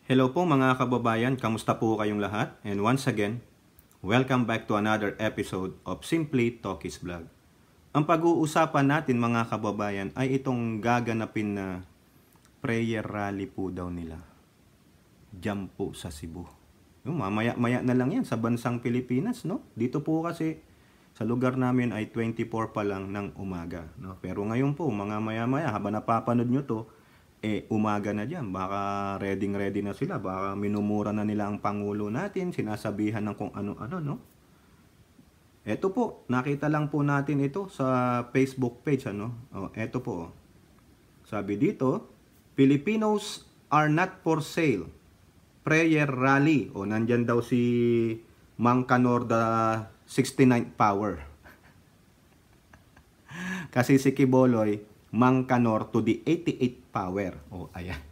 Hello po mga kababayan, kamusta po kayong lahat? And once again, welcome back to another episode of Simply Talkies Vlog. Ang pag-uusapan natin mga kababayan ay itong gaganapin na prayer rally po daw nila. Diyan po sa Cebu. Mamaya-maya na lang yan sa bansang Pilipinas, no? Dito po kasi sa lugar namin ay 24 pa lang ng umaga, no? Pero ngayon po, mga maya-maya, habang napapanood nyo to, umaga na dyan. Baka ready na sila. Baka minumura na nila ang Pangulo natin. Sinasabihan ng kung ano-ano, no? Ito po, nakita lang po natin ito sa Facebook page, ano? Ito po. Sabi dito, Filipinos are not for sale. Prayer rally. Nandyan daw si Mang Kanor the 69th power. Kasi si Kiboloy, Mang Kanor to the 88th power. Ayan.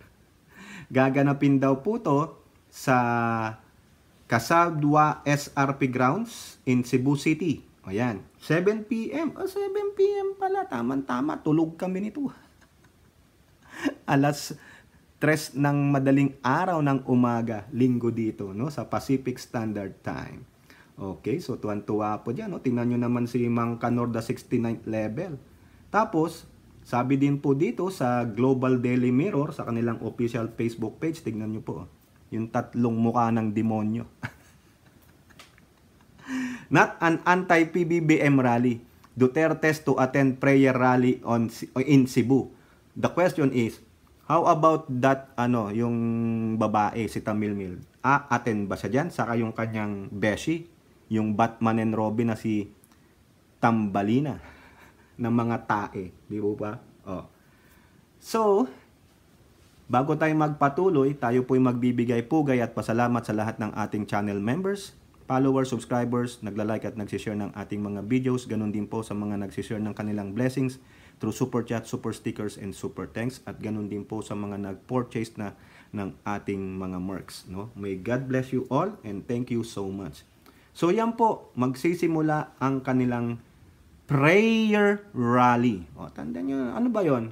Gaganapin daw po to sa Casadwa SRP grounds in Cebu City. Ayan. 7 p.m. 7 p.m. pala. Tama-tama. Tulog kami nito. Alas 3 ng madaling araw ng umaga, linggo dito, no? Sa Pacific Standard Time. Okay, so tuwan-tuwa po dyan, no? Tingnan nyo naman si Mang Kanor the 69th level. Tapos, sabi din po dito sa Global Daily Mirror, sa kanilang official Facebook page, tignan nyo po, yung tatlong mukha ng demonyo. Not an anti-PBBM rally. Duterte's to attend prayer rally in Cebu. The question is, how about that, yung babae, si Tamil Mil? Attend ba siya dyan? Saka yung kanyang beshi, yung Batman and Robin na si Tambalina ng mga tae, di ba? So, bago tayo magpatuloy, tayo po'y magbibigay pugay at pasalamat sa lahat ng ating channel members, followers, subscribers, nagla-like at nagsishare ng ating mga videos, ganun din po sa mga nagsishare ng kanilang blessings through super chat, super stickers, and super thanks, at ganun din po sa mga nag-purchase na ng ating mga mercs, no? May God bless you all and thank you so much. So yan po, magsisimula ang kanilang prayer rally. Tandaan nyo, ano ba yon?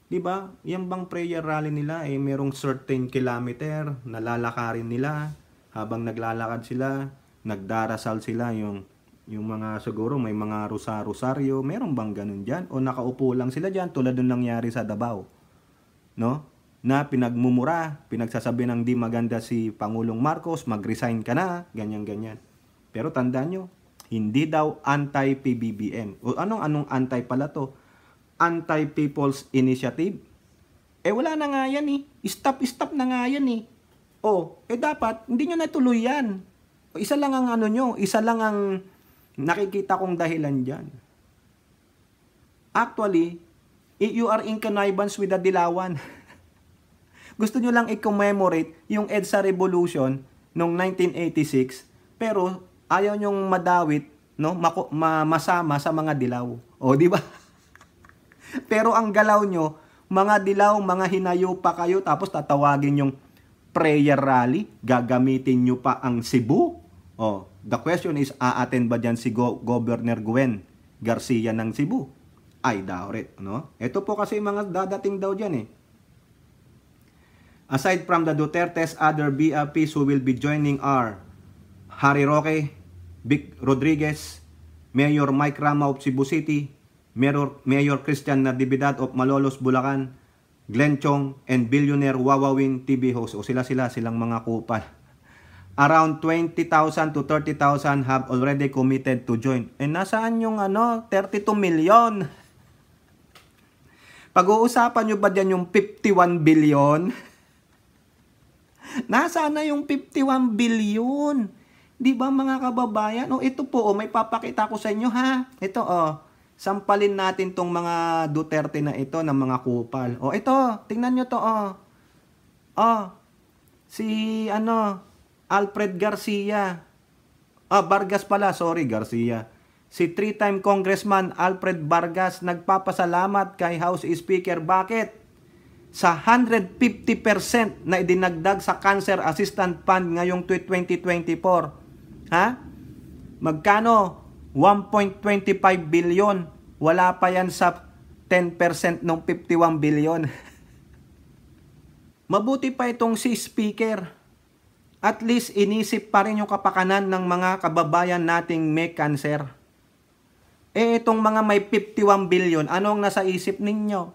Diba? Yan bang prayer rally nila merong certain kilometer na lalakarin nila habang naglalakad sila, nagdarasal sila, yung mga siguro may mga rosaryo, meron bang ganun dyan? O nakaupo lang sila dyan tulad nung nangyari sa Davao, no? Na pinagmumura, pinagsasabi ng di maganda si Pangulong Marcos, mag-resign ka na, ganyan-ganyan. Pero tandaan nyo, hindi daw anti-PBBM. O anong anti pala to? Anti-People's Initiative. Wala na nga yan eh. Stop na nga yan eh. Dapat, hindi nyo natuloy yan. Isa lang ang isa lang ang nakikita kong dahilan dyan. Actually, you are in connivance with the Dilawan. Gusto nyo lang i-commemorate yung EDSA Revolution noong 1986, pero ayaw nyong madawit, no, masama sa mga dilaw. Di ba? Pero ang galaw nyo, mga dilaw, mga hinayo pa kayo, tapos tatawagin yung prayer rally, gagamitin nyo pa ang Cebu. The question is, a-attend ba dyan si Governor Gwen Garcia ng Cebu? I doubt it, no? Ito po kasi mga dadating daw dyan Aside from the Dutertes, other BRPs who will be joining are Harry Roque, Vic Rodriguez, Mayor Mike Rama of Cebu City, Mayor Christian Natividad of Malolos, Bulacan, Glenn Chong, and billionaire Wawawin TV host. Silang mga kupal. Around 20,000 to 30,000 have already committed to join. Nasaan yung 32 million? Pag-uusapan nyo ba dyan yung 51 billion? Nasaan na yung 51 billion? Di ba mga kababayan? Ito po, may papakita ko sa inyo ha. Ito sampalin natin tong mga Duterte na ito ng mga kupal. Ito, tingnan nyo to si Alfred Garcia. Vargas pala, sorry, Garcia. Si 3-time Congressman Alfred Vargas nagpapasalamat kay House Speaker. Bakit? Sa 150% na idinagdag sa Cancer Assistance Fund ngayong 2024. Magkano? 1.25 billion. Wala pa yan sa 10% ng 51 billion. Mabuti pa itong si speaker. At least inisip pa rin yung kapakanan ng mga kababayan nating may cancer. Itong mga may 51 billion, anong nasa isip ninyo?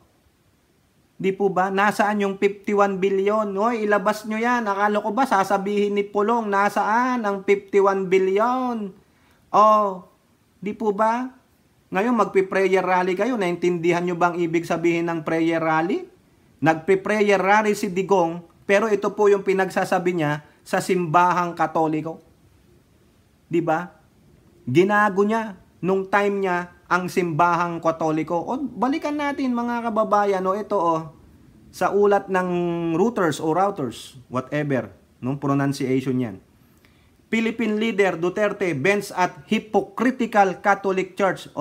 Di po ba? Nasaan yung 51 billion? Hoy, ilabas nyo yan. Akala ko ba sasabihin ni Pulong, nasaan ang 51 billion? Di po ba? Ngayon, magpi-prayer rally kayo. Naintindihan nyo bang ibig sabihin ng prayer rally? Nagpi-prayer rally si Digong, pero ito po yung pinagsasabi niya sa simbahang Katoliko. Di ba? Ginago niya nung time niya ang simbahang Katoliko. Balikan natin mga kababayan, ito sa ulat ng Reuters, whatever, nung pronunciation yan. Philippine leader Duterte bends at hypocritical Catholic Church.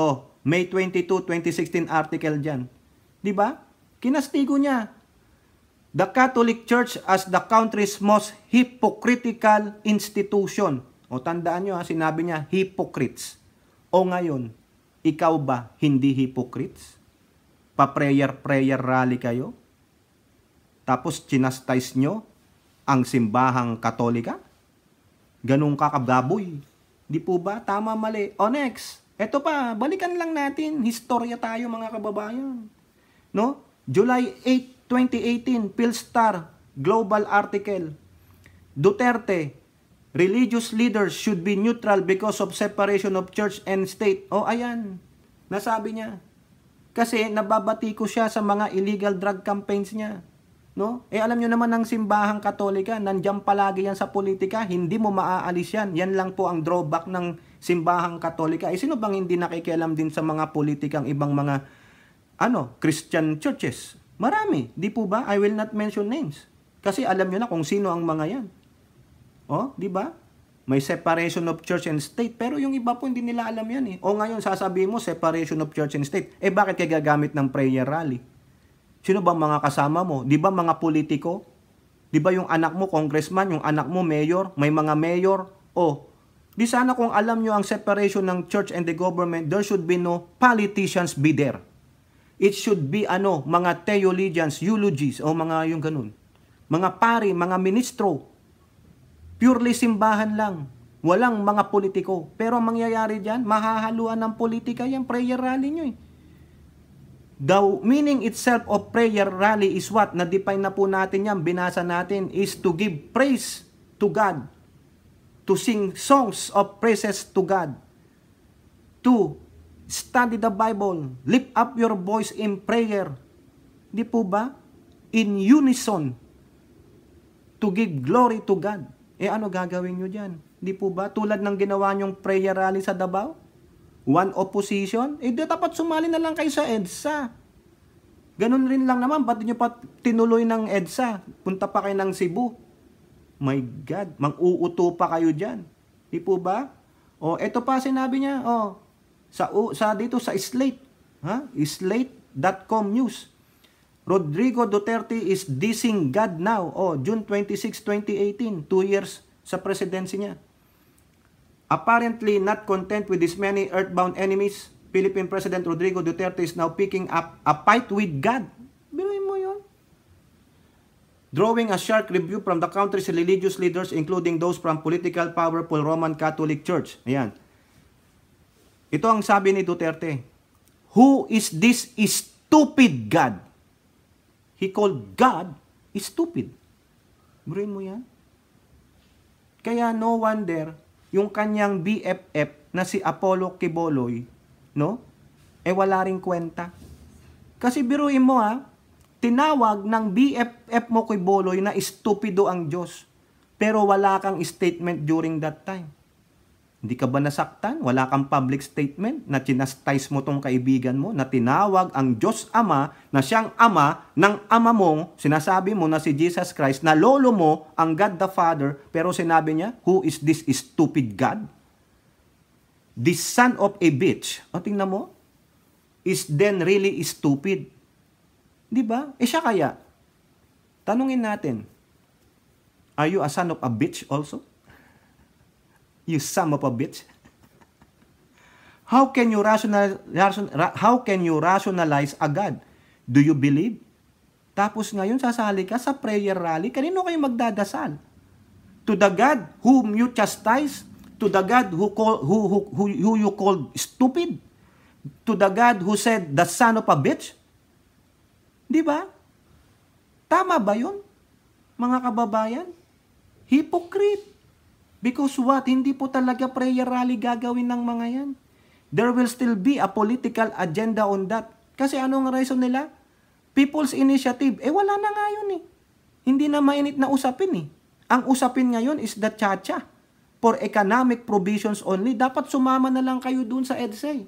May 22, 2016 article dyan. Di ba? Kinastigo niya. The Catholic Church as the country's most hypocritical institution. Tandaan nyo, sinabi niya, hypocrites. Ngayon, ikaw ba hindi hypocrites? Pa-prayer rally kayo? Tapos chinastize nyo ang simbahang Katolika? Ganun ka kababoy. Di po ba? Tama, mali. Next. Ito pa, balikan lang natin. Historya tayo mga kababayan. No? July 8, 2018, Philstar Global article. Duterte, religious leaders should be neutral because of separation of church and state. Ayan. Nasabi niya. Kasi nababati ko siya sa mga illegal drug campaigns niya. No? Alam nyo naman ng simbahang Katolika, nandiyan palagi yan sa politika, hindi mo maaalis yan. Yan lang po ang drawback ng simbahang Katolika. Sino bang hindi nakikialam din sa mga politikang ibang mga Christian churches? Marami, di po ba? I will not mention names. Kasi alam nyo na kung sino ang mga yan. Di ba? May separation of church and state, pero yung iba po hindi nila alam yan . Ngayon sasabihin mo separation of church and state. Bakit kayo gagamit ng prayer rally? Sino ba mga kasama mo? Di ba mga politiko? Di ba yung anak mo congressman, yung anak mo mayor, may mga mayor? Di sana kung alam nyo ang separation ng church and the government, there should be no politicians be there. It should be mga theologians, eulogies, mga yung ganun. Mga pari, mga ministro. Purely simbahan lang. Walang mga politiko. Pero ang mangyayari dyan, mahahaluan ng politika yan, prayer rally nyo . The meaning itself of prayer rally is what? Na-define na po natin yan, binasa natin, is to give praise to God. To sing songs of praises to God. To study the Bible. Lift up your voice in prayer. Di po ba? In unison. To give glory to God. Ano gagawin nyo dyan? Di po ba? Tulad ng ginawa nyong prayer rally sa Davao? One opposition? Dapat sumali na lang kayo sa EDSA. Ganun rin lang naman. Ba't nyo pa tinuloy ng EDSA? Punta pa kayo ng Cebu. My God, mang-uuto pa kayo dyan. Di po ba? Ito pa sinabi niya. Dito sa Slate. Slate.com news. Rodrigo Duterte is dissing God now. June 26, 2018. 2 years sa presidency niya. Apparently not content with his many earthbound enemies, Philippine President Rodrigo Duterte is now picking up a fight with God. Biruin mo yun. Drawing a sharp review from the country's religious leaders, including those from political powerful Roman Catholic Church. Ayan. Ito ang sabi ni Duterte. Who is this stupid God? He called God stupid. Biruin mo yan. Kaya no wonder, yung kanyang BFF na si Apollo Quiboloy, wala ring kwenta. Kasi biruin mo tinawag ng BFF mo Quiboloy na stupido ang Diyos. Pero wala kang statement during that time. Hindi ka ba nasaktan? Wala kang public statement na chinastize mo tong kaibigan mo na tinawag ang Diyos Ama na siyang ama ng ama mong, sinasabi mo na si Jesus Christ, na lolo mo ang God the Father, pero sinabi niya, who is this stupid God? This son of a bitch, tingnan mo, is then really stupid. Di ba? Siya kaya? Tanungin natin, are you a son of a bitch also? You son of a bitch. How can you rationalize a God? Do you believe Tapos ngayon sasali ka sa prayer rally, kanino kayo magdadasal? To the God whom you chastise, to the God who you called stupid, to the God who said the son of a bitch? Di ba? Tama ba yun, mga kababayan? Hypocrite. Because what? Hindi po talaga prayer rally gagawin ng mga yan. There will still be a political agenda on that. Kasi anong reason nila? People's Initiative. Wala na nga yun eh. Hindi na mainit na usapin eh. Ang usapin ngayon is the chacha. For economic provisions only. Dapat sumama na lang kayo dun sa EDSA.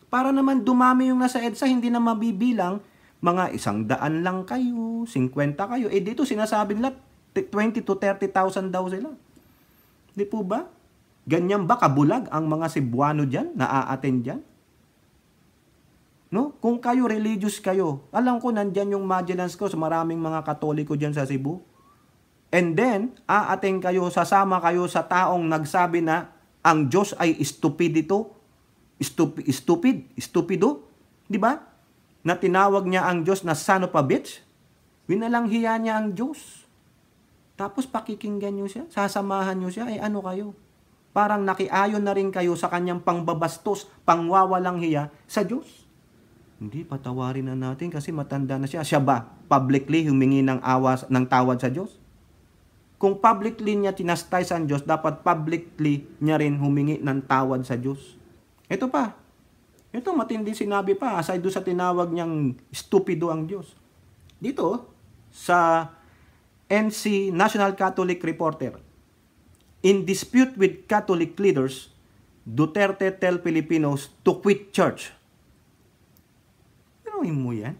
Para naman dumami yung nasa EDSA, hindi na mabibilang. Mga 100 lang kayo, 50 kayo. Dito sinasabi nila, 20 to 30,000 daw sila. Di po ba? Ganyan ba kabulag ang mga Cebuano dyan, na a-attend dyan? No? Kung kayo religious kayo, alam ko nandyan yung Magellans ko sa maraming mga Katoliko dyan sa Cebu. And then, a-attend kayo, sasama kayo sa taong nagsabi na ang Diyos ay stupido. Di ba? Na tinawag niya ang Diyos na son of a bitch. Winalang hiya niya ang Diyos. Tapos pakikinggan niyo siya, sasamahan niyo siya, ano kayo? Parang nakiayon na rin kayo sa kanyang pangbabastos, pangwawalang hiya sa Diyos. Hindi, patawarin na natin kasi matanda na siya. Siya ba publicly humingi ng tawad sa Diyos? Kung publicly niya tinastay sa Diyos, dapat publicly niya rin humingi ng tawad sa Diyos. Ito pa. Ito matindi sinabi pa, aside doon sa tinawag niyang stupido ang Diyos. Dito, sa NC National Catholic Reporter, in dispute with Catholic leaders, Duterte tell Filipinos to quit church. Ano mo yan?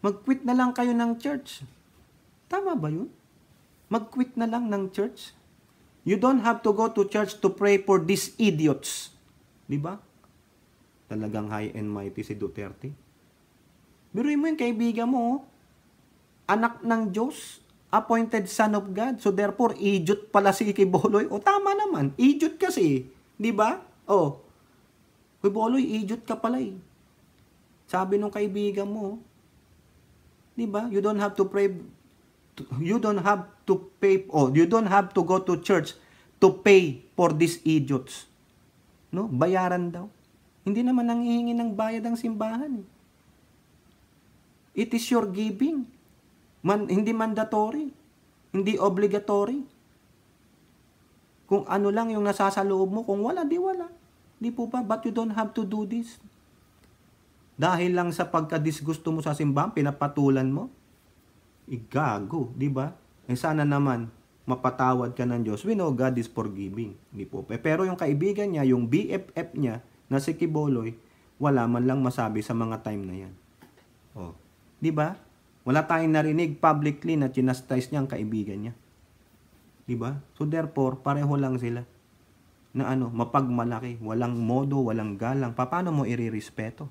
Mag-quit na lang kayo ng church. Tama ba yun? Mag-quit na lang ng church. You don't have to go to church to pray for these idiots. Di ba? Talagang high and mighty si Duterte. Biruin mo yung kaibigan mo, anak ng Diyos, appointed son of God. So therefore, idiot pala si Quiboloy. Tama naman. Idiot kasi. Di ba? Quiboloy, idiot ka pala eh. Sabi nung kaibigan mo, di ba? You don't have to pray, you don't have to pay, you don't have to go to church to pay for these idiots. No? Bayaran daw. Hindi naman nanghihingi ng bayad ang simbahan. It is your giving. Hindi mandatory. Hindi obligatory. Kung ano lang yung nasasaloob mo, kung wala, di wala. Di po ba? But you don't have to do this. Dahil lang sa pagka-disgusto mo sa simbahan, pinapatulan mo. Igago, di ba? Sana naman, mapatawad ka ng Diyos. We know God is forgiving. Di po. Pero yung kaibigan niya, yung BFF niya, na si Quiboloy, wala man lang masabi sa mga time na yan. Di ba? Wala tayong narinig publicly na chinastise niya ang kaibigan niya. Di ba? So therefore, pareho lang sila. Na mapagmalaki, walang modo, walang galang. Paano mo irirespeto?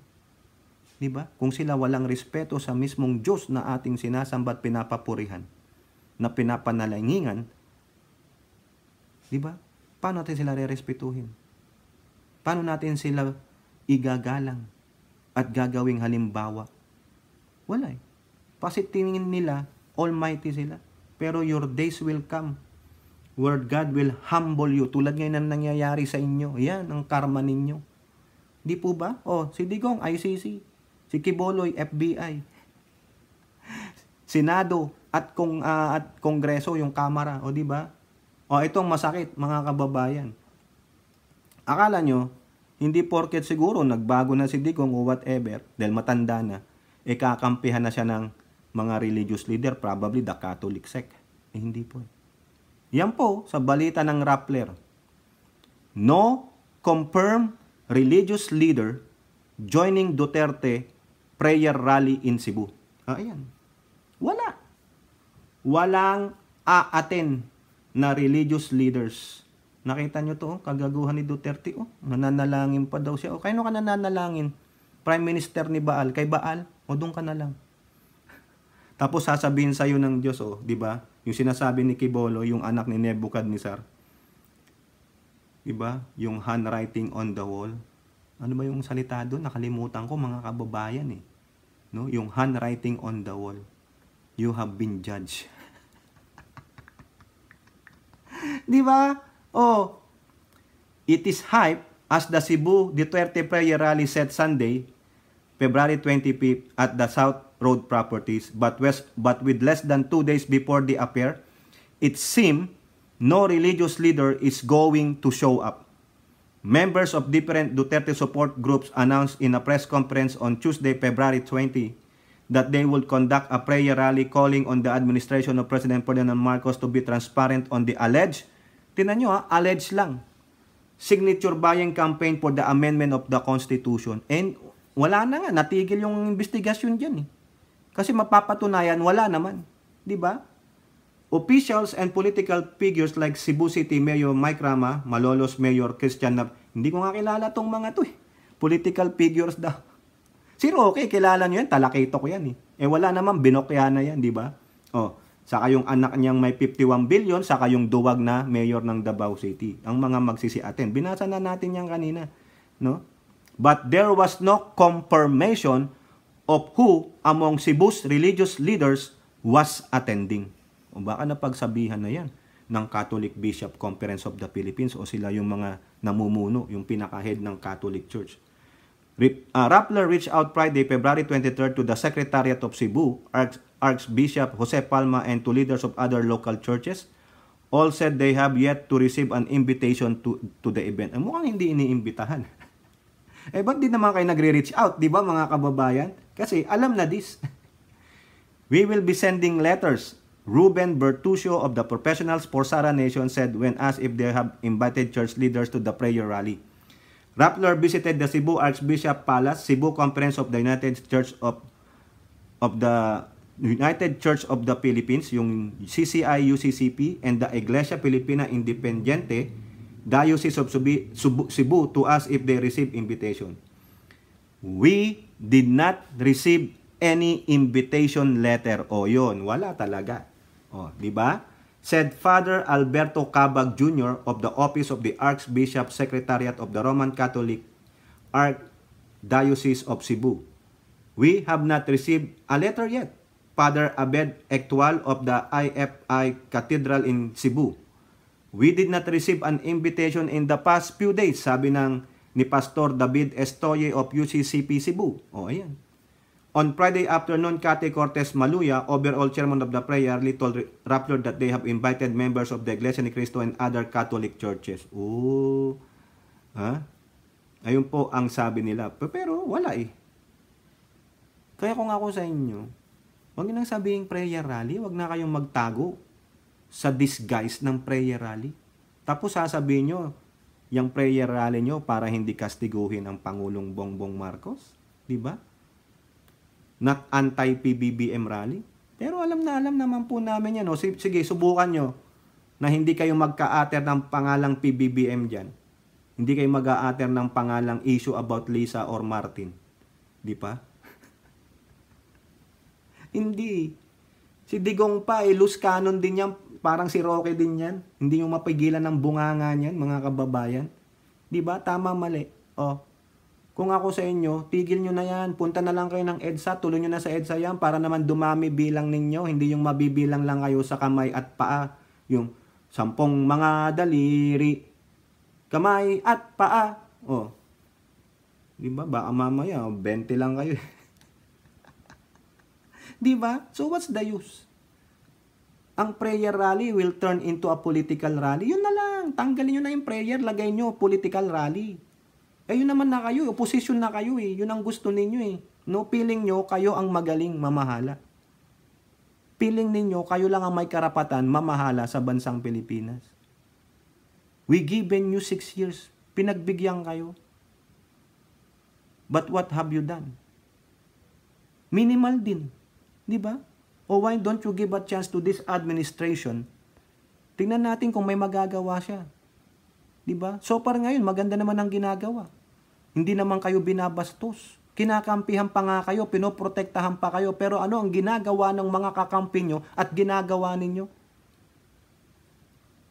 Di ba? Kung sila walang respeto sa mismong Diyos na ating sinasamba at pinapapurihan, na pinapanalangingan, di ba? Paano natin sila rerespetuhin? Paano natin sila igagalang at gagawing halimbawa? Wala eh. Kasi tingin nila, almighty sila. Pero your days will come where God will humble you. Tulad ngayon ang nangyayari sa inyo. Yan ang karma ninyo. Di po ba? Si Digong, ICC. Si Quiboloy, FBI. Senado at Kongreso, yung Kamara. Di ba? Itong masakit, mga kababayan. Akala nyo, hindi porket siguro nagbago na si Digong o whatever, dahil matanda na, kakampihan na siya ng mga religious leader, probably the Catholic sect. Hindi po. Yan po, sa balita ng Rappler. No confirmed religious leader joining Duterte prayer rally in Cebu. Ayan. Wala. Walang a-attend na religious leaders. Nakita nyo to, kagaguhan ni Duterte. Nananalangin pa daw siya. Kaya ka nananalangin? Prime Minister ni Baal. Kay Baal, doon ka na lang. Tapos sasabihin sa'yo ng Diyos, di ba? Yung sinasabi ni Quiboloy, yung anak ni Nebuchadnezzar. Di ba? Yung handwriting on the wall. Ano ba yung salita doon? Nakalimutan ko, mga kababayan eh. no? Yung handwriting on the wall. You have been judged. Di ba? Oh, it is hype as the Cebu Duterte prayer rally said Sunday, February 25th at the South Road Properties, but with less than 2 days before the affair, it seemed no religious leader is going to show up. Members of different Duterte support groups announced in a press conference on Tuesday, February 20, that they will conduct a prayer rally calling on the administration of President Ferdinand Marcos to be transparent on the alleged, tinan nyo alleged lang, signature buying campaign for the amendment of the Constitution. And wala na nga, natigil yung investigasyon dyan eh. Kasi mapapatunayan, wala naman. Di ba? Officials and political figures like Cebu City Mayor Mike Rama, Malolos Mayor Christian Nab, hindi ko nga kilala tong mga to eh. Political figures daw. Si Roque, kilala nyo yan, talakito ko yan eh. Eh wala naman, binokya na yan, di ba? Oh, saka yung anak niyang may 51 billion, saka yung duwag na mayor ng Davao City. Ang mga magsisi-attend. Binasa na natin yan kanina. No? But there was no confirmation of who among Cebu's religious leaders was attending. O baka napagsabihan na yan ng Catholic Bishop Conference of the Philippines o sila yung mga namumuno, yung pinaka-head ng Catholic Church. Rappler reached out Friday, February 23rd to the Secretariat of Cebu, Archbishop Jose Palma and to leaders of other local churches. All said they have yet to receive an invitation to the event. Mukhang hindi iniimbitahan. Eh, ba't di naman kayo nagre-reach out, di ba mga kababayan? Kasi alam na this. We will be sending letters. Ruben Bertuccio of the Professionals for Sara Nation said when asked if they have invited church leaders to the prayer rally. Rappler visited the Cebu Archbishop Palace, Cebu Conference of the United Church of the United Church of the Philippines, yung CCI-UCCP, and the Iglesia Filipina Independiente, Diocese of Cebu, to ask if they received invitation. We did not receive any invitation letter. O yun, wala talaga. O, di ba? Said Father Alberto Cabag Jr. of the Office of the Archbishop Secretariat of the Roman Catholic Archdiocese of Cebu. We have not received a letter yet. Father Abed Ektual of the IFI Cathedral in Cebu. We did not receive an invitation in the past few days, sabi ni Pastor David Estoye of UCCP Cebu. O, ayan. On Friday afternoon, Kate Cortez Maluya, overall chairman of the prayer, told Rappler that they have invited members of the Iglesia ni Cristo and other Catholic churches. Ooh. Ha? Ayun po ang sabi nila. Pero wala eh. Kaya kung ako sa inyo, huwag nang sabihin prayer rally, huwag na kayong magtago sa disguise ng prayer rally. Tapos sasabihin nyo, yung prayer rally nyo para hindi kastiguhin ang Pangulong Bongbong Marcos. Diba? Not anti-PBBM rally. Pero alam naman po namin yan. O, sige, subukan nyo na hindi kayo magka-ater ng pangalang PBBM dyan. Hindi kayo mag-a-ater ng pangalang issue about Lisa or Martin. Di pa? Hindi. Si Digong pa, loose cannon din yan. Parang si Roque din yan. Hindi nyo mapigilan ng bunganga niyan, mga kababayan. Di ba? Tama, mali. O, kung ako sa inyo, tigil nyo na yan. Punta na lang kayo ng EDSA. Tuloy nyo na sa EDSA yan para naman dumami bilang ninyo. Hindi yung mabibilang lang kayo sa kamay at paa. Yung 10 mga daliri. Kamay at paa. O. Di ba? Baka mamaya, 20 lang kayo. Di ba? So what's the use? Ang prayer rally will turn into a political rally. Yun na lang. Tanggalin nyo na yung prayer. Lagay nyo political rally. Eh yun naman na kayo, opposition na kayo eh. Yun ang gusto ninyo eh. No, feeling nyo, kayo ang magaling mamahala. Feeling ninyo, kayo lang ang may karapatan mamahala sa bansang Pilipinas. We given you 6 years. Pinagbigyan kayo. But what have you done? Minimal din. Di ba? O why don't you give a chance to this administration? Tingnan natin kung may magagawa siya. Diba? So far ngayon, maganda naman ang ginagawa. Hindi naman kayo binabastos. Kinakampihan pa nga kayo, pinoprotektahan pa kayo, pero ano ang ginagawa ng mga kakampi nyo at ginagawa ninyo?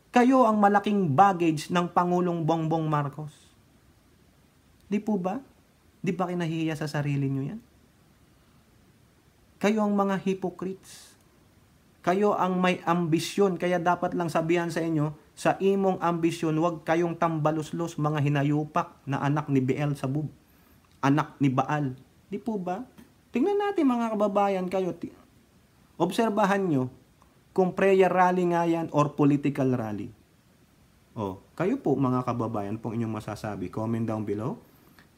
Kayo ang malaking baggage ng Pangulong Bongbong Marcos. Di po ba? Di ba kinahihiya sa sarili nyo yan? Kayo ang mga hypocrites. Kayo ang may ambisyon, kaya dapat lang sabihan sa inyo, sa imong ambisyon, huwag kayong tambaluslos, mga hinayupak na anak ni Beelzebub, anak ni Baal. Di po ba? Tingnan natin mga kababayan kayo. Obserbahan nyo kung prayer rally nga yan or political rally. Kayo po mga kababayan pong inyong masasabi. Comment down below.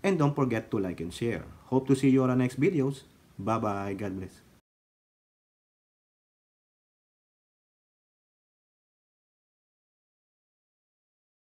And don't forget to like and share. Hope to see you on our next videos. Bye-bye. God bless.